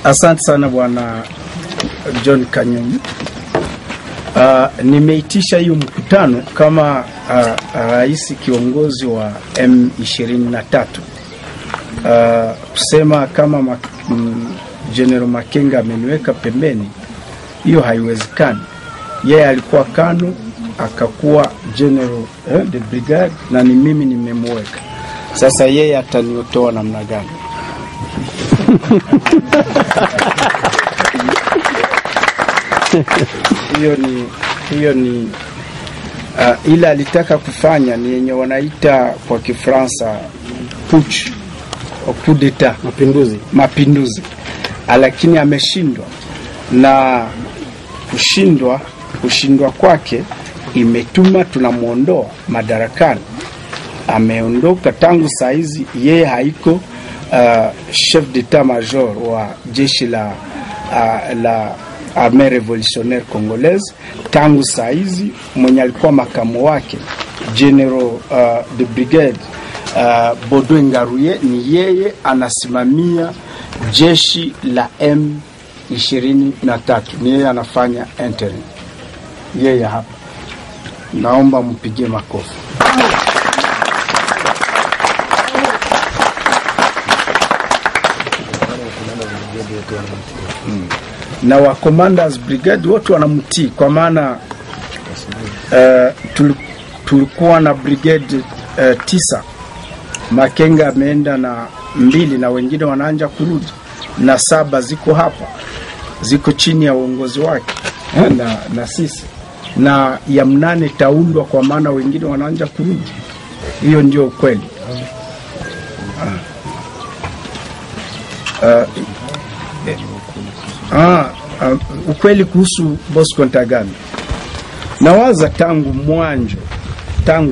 Asante sana Bwana John Kanyonyi. Nimeitisha hiyo mkutano kama rais kiongozi wa M23. Kusema kama General Makenga ameniweka pembeni, hiyo haiwezekani. Yeye alikuwa Kano, akakuwa General de Brigade, na ni mimi nimemweka. Sasa yeye ataniotoa namna gani? hiyo ni ila alitaka kufanya ni yenye wanaita kwa Kifaransa putsch au coup d'etat, mapinduzi, lakini ameshindwa, na kushindwa kwake imetuma tunamuondoa madarakani. Ameondoka tangu saizi, yeye haiko chef d'état major wa jeshi la Armée Révolutionnaire Congolaise. Tangu saizi mwenye alikuwa makamu wake General de Brigade Baudouin Ngaruye, ni yeye anasimamia jeshi la M23. Ni yeye anafanya interim. Yeye hapa, naomba mpige makofi. Na wa commanders brigade wote wanamtii, kwa maana tulikuwa na brigade 9. Makenga ameenda na 2 na wengine wanaanza kurudi, na 7 ziko hapa, ziko chini ya uongozi wake na sisi, na ya 8 taundwa, kwa maana wengine wanaanza kurudi. Hiyo ndio ukweli. Ukweli kuhusu Bosco Ntaganda, nawaza tangu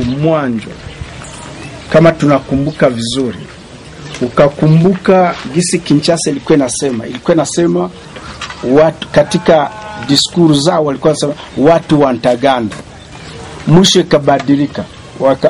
mwanzo, kama tunakumbuka vizuri, ukakumbuka gisi Kinshasa ilikuwa nasema watu katika diskuru zao walikuwa nasema watu wa Ntaganda. Mwisho ikabadilika,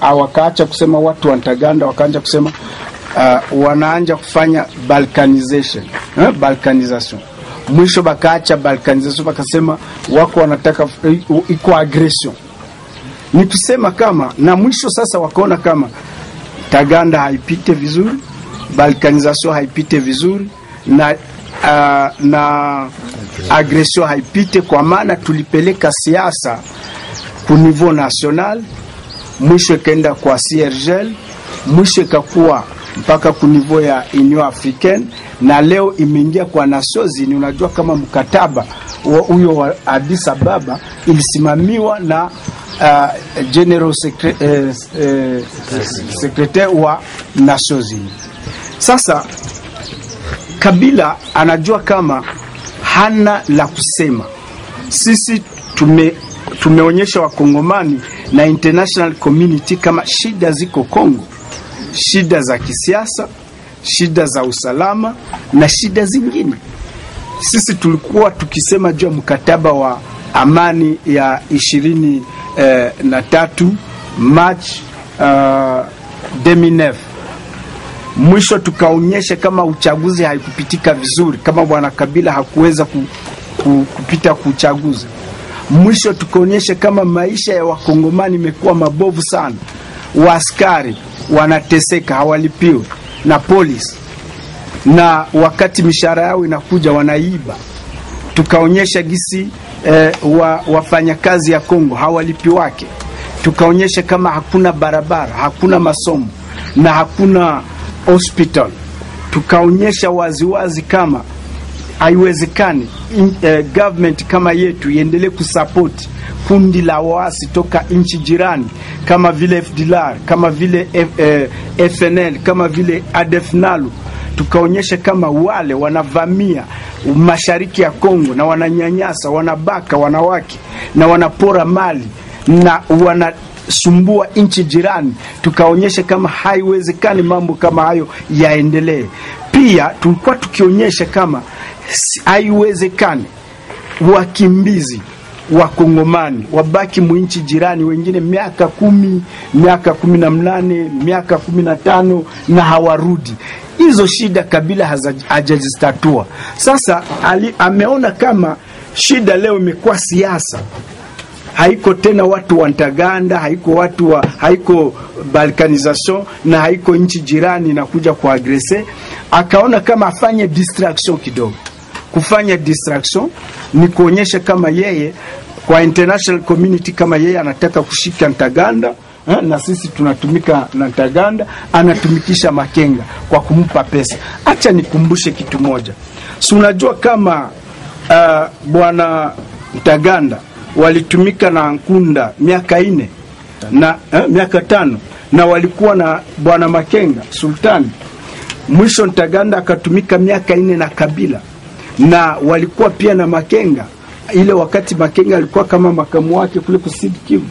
wakaacha kusema watu wa Ntaganda, wakaanza kusema wanaanza kufanya balkanization. Mwisho bakaacha balkanization, bakasema wako wanataka iko aggression. Ni kusema kama, na mwisho sasa wakaona kama Taganda haipite vizuri, balkanization haipite vizuri, na aggression haipite, kwa maana tulipeleka siasa ku niveau national, mwisho ikaenda kwa CIRGL, mwisho ikakuwa mpaka ku niveau ya Union Africaine, na leo imeingia kwa Nations Unies. Unajua kama mkataba huyo wa Addis Ababa ilisimamiwa na General Secretary wa Nations Unies. Sasa Kabila anajua kama hana la kusema. Sisi tumeonyesha wakongomani na international community kama shida ziko Kongo, shida za kisiasa, shida za usalama na shida zingine. Sisi tulikuwa tukisema juu mkataba wa amani ya 23 March 2009. Mwisho tukaonyesha kama uchaguzi haikupitika vizuri, kama bwana Kabila hakuweza kupita kuchaguzi. Mwisho tukaonyesha kama maisha ya wakongomani imekuwa mabovu sana. Waaskari wanateseka, hawalipiwi na polisi, na wakati mishahara yao inakuja wanaiba. Tukaonyesha gisi wafanyakazi ya Kongo hawalipi wake. Tukaonyesha kama hakuna barabara, hakuna masomo na hakuna hospital. Tukaonyesha waziwazi kama haiwezekani government kama yetu iendelee kusupport kundi la waasi toka nchi jirani kama vile FDLR, kama vile FNL, kama vile ADF-NALU. Tukaonyesha kama wale wanavamia mashariki ya Kongo na wananyanyasa, wanabaka wanawake na wanapora mali na wanasumbua nchi jirani. Tukaonyesha kama haiwezekani mambo kama hayo yaendelee. Pia tulikuwa tukionyesha kama haiwezekani wakimbizi Wakongomani wabaki mwinchi jirani, wengine miaka 10, miaka 18, miaka 15 na hawarudi. Hizo shida Kabila hajazistatua. Sasa ameona kama shida leo imekuwa siasa. Haiko tena watu wa Ntaganda, haiko balkanization na haiko nchi jirani na kuja kwa agrese. Akaona kama afanye distraction kidogo. Kufanya distraction ni kuonyesha kama yeye kwa international community kama yeye anataka kushika Ntaganda, na sisi tunatumika na Ntaganda, anatumikisha Makenga kwa kumpa pesa. Acha nikumbushe kitu moja. Si unajua kama bwana Ntaganda walitumika na Nkunda miaka 4 na miaka 5 na walikuwa na bwana Makenga sultani. Mwisho Ntaganda akatumika miaka 4 na Kabila, na walikuwa pia na Makenga ile wakati Makenga alikuwa kama makamu wake kule Sud Kivu.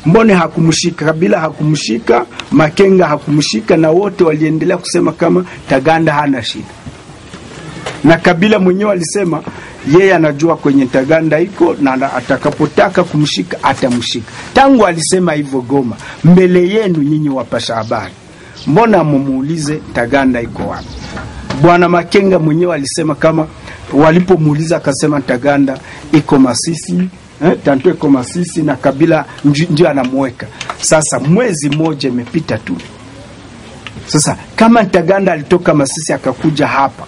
Mbone hakumshika Kabila, hakumshika Makenga, hakumshika, na wote waliendelea kusema kama Ntaganda hana shida. Na Kabila mwenyewe alisema yeye anajua kwenye Ntaganda iko na atakapotaka kumshika atamshika. Tangu alisema hivyo Goma mbele yenu nyinyi wapasha habari. Mbona mumuulize Ntaganda iko wapi? Bwana Makenga mwenyewe alisema kama walipomuuliza akasema Ntaganda iko Masisi, tanto iko Masisi, na Kabila ndio anamweka. Sasa mwezi mmoja imepita tu. Sasa kama Ntaganda alitoka Masisi akakuja hapa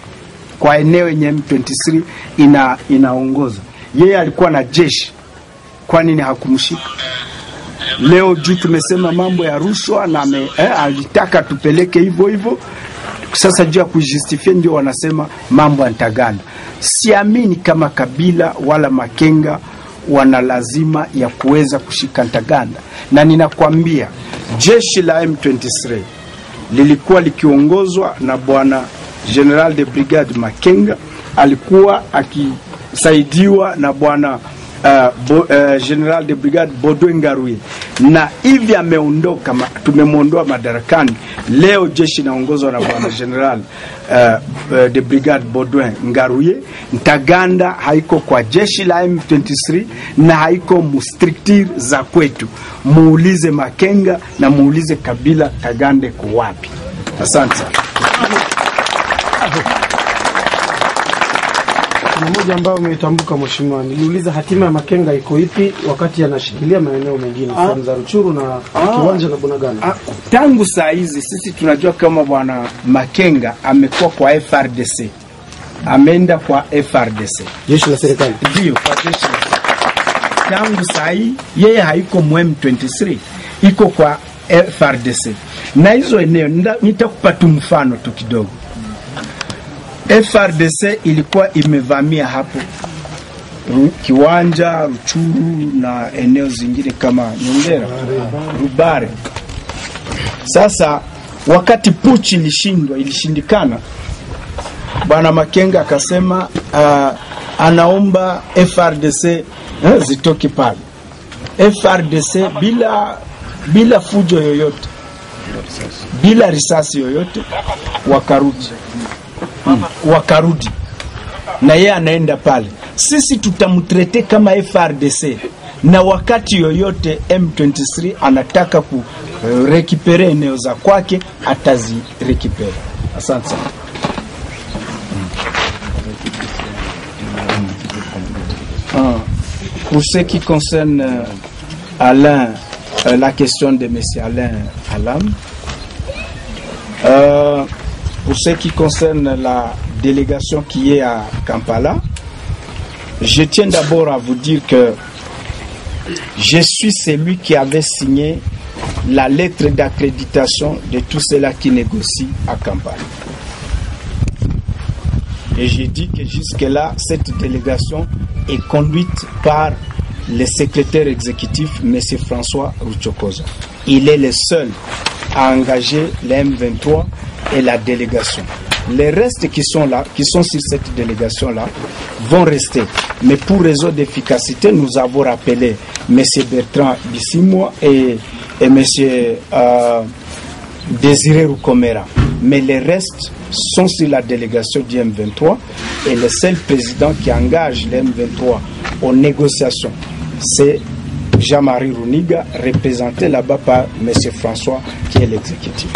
kwa eneo yenye M23 inaongoza, yeye alikuwa na jeshi, kwa nini hakumshika? Leo juu tumesema mambo ya rushwa na alitaka tupeleke hivyo. Sasa juu ya kujustifia ndio wanasema mambo ya Ntaganda. Siamini kama Kabila wala Makenga wana lazima ya kuweza kushika Ntaganda. Na ninakwambia jeshi la M23 lilikuwa likiongozwa na bwana General de Brigade Makenga, alikuwa akisaidiwa na bwana General de Brigade Baudouin Ngaruye, na hivi ameondoka, tumemuondoa madarakani. Leo jeshi naongozwa na bwana General de Brigade Baudouin Ngaruye. Ntaganda haiko kwa jeshi la M23 na haiko mustrictir za kwetu. Muulize Makenga na muulize Kabila Ntaganda kwa wapi. Asante. Mmoja ambao umetambuka mheshimiwa, niliuliza hatima ya Makenga iko ipi wakati anashikilia maeneo mengine kama Ruchuru na Kiwanja na Bunagana. Tangu saa hizi sisi tunajua kama bwana Makenga amekuwa kwa FRDC. Ameenda kwa FRDC. Jeshi la serikali. Ndio, kwa jeshi. Tangu saa hii yeye haiko M23, iko kwa FRDC. Na hizo eneo nitakupa tu mfano tu kidogo. FRDC ilikuwa imevamia hapo Kiwanja, Ruchuru na eneo zingine kama Nyongera, Rubare. Sasa wakati puchi ilishindikana, bwana Makenga akasema anaomba FRDC zitoke pale. FRDC bila fujo yoyote, bila risasi yoyote, wakarudi na yeye anaenda pale. Sisi tutamtrete kama FRDC, na wakati yoyote M23 anataka kurekipere eneo za kwake atazirekipere. Asante sana. Pour ce qui concerne Alain, la question de M. Alain Alam, pour ce qui concerne la délégation qui est à Kampala, je tiens d'abord à vous dire que je suis celui qui avait signé la lettre d'accréditation de tous ceux-là qui négocient à Kampala. Et j'ai dit que jusque-là, cette délégation est conduite par le secrétaire exécutif, M. François Ruchokoza. Il est le seul à engager les M23 et la délégation. Les restes qui sont là, qui sont sur cette délégation-là, vont rester. Mais pour raison d'efficacité, nous avons rappelé M. Bertrand Bissimo et M. Désiré Roukomera. mais les restes sont sur la délégation du M23 et le seul président qui engage le M23 aux négociations, c'est Jean-Marie Runiga, représenté là-bas par M. François, qui est l'exécutif.